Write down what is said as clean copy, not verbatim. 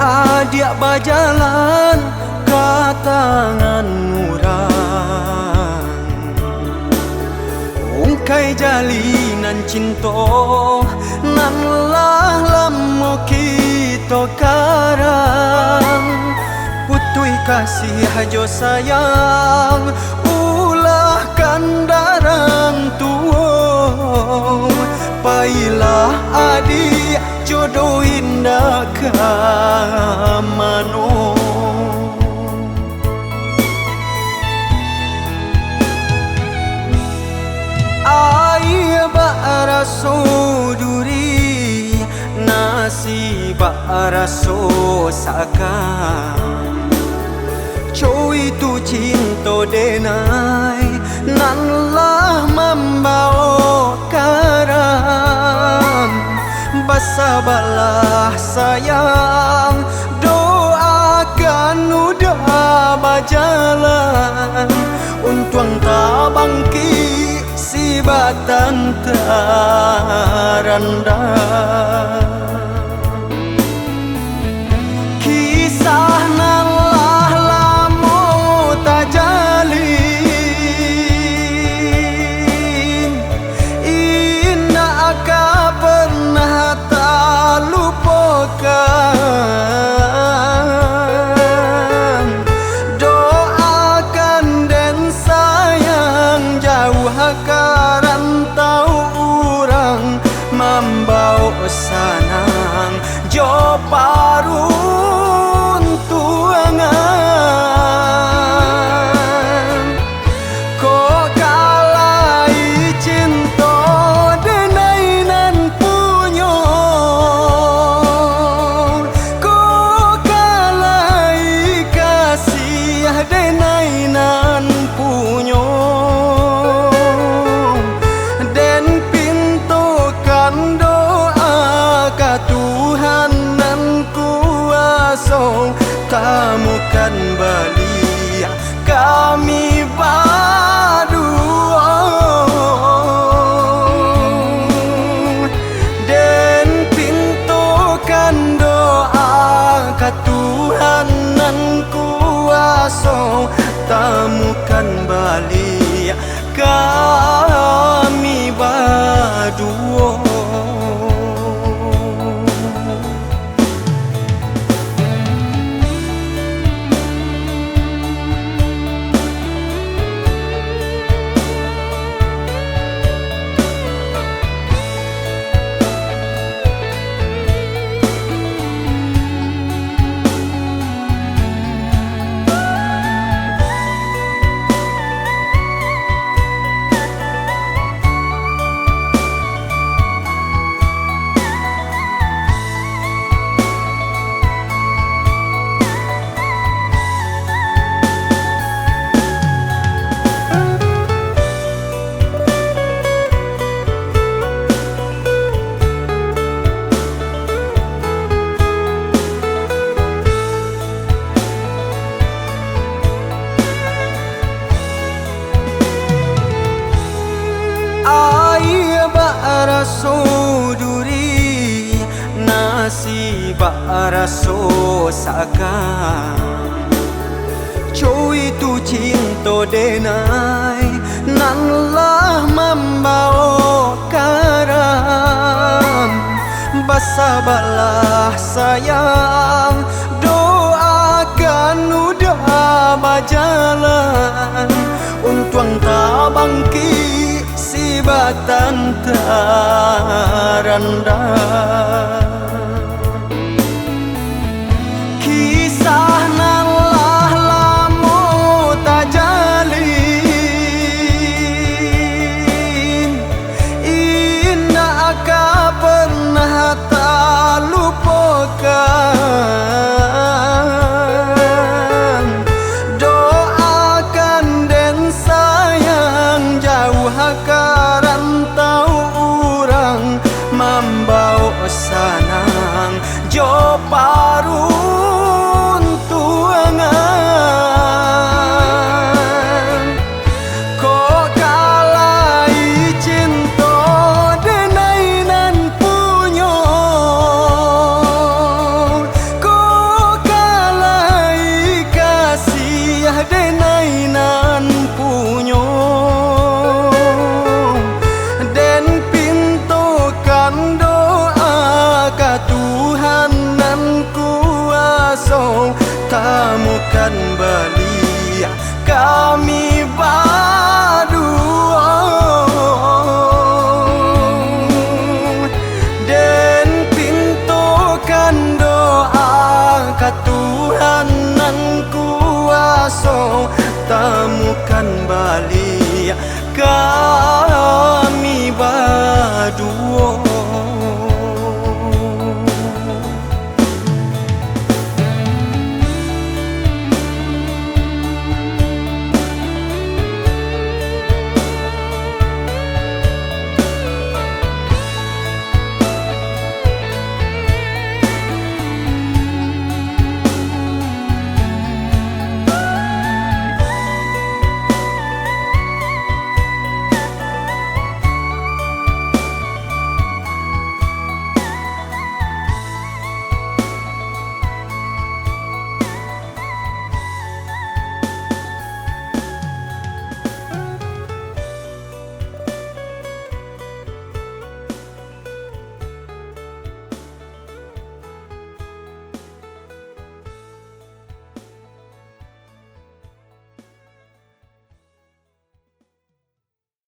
Adik berjalan ke tangan orang, ungkai jalinan cinta nan lah lamo kita karang. Putui kasih hajo sayang ulah kandarang tua. Pailah adik jodoh indah ke mano. Air baraso duri, nasi baraso sakam. Coi tu cinta denai, nan lah membawa karam. Basabalah sayang, doakan udah berjalan. Untuang tak bangkit si batang terandang. Kisah nan lah lamo tak jalin, indah akan pernah tak lupakan. Doakan dan sayang jauh karantau orang, membawa sanang jo parun tuangan. Kok kalai cinta denai nan punyo, kok kalai kasih denai nan punyo. Den pintukan doa ke Tuhan nan kuasa, temukan balik kami berdua. Den pintukan doa ke Tuhan nan kuasa, temukan balik kami berdua. Air baraso duri, nasi baraso sakam. Coi tu cinta denai, nan lah membawa karam. Basabalah sayang, doakan udah berjalan. Untuang tak bangkit si batang terandang. Kisah nan lah lamo tak jalin, indah akan pernah tak lupakan. Doakan dan sayang jauh karantau orang, membawa kami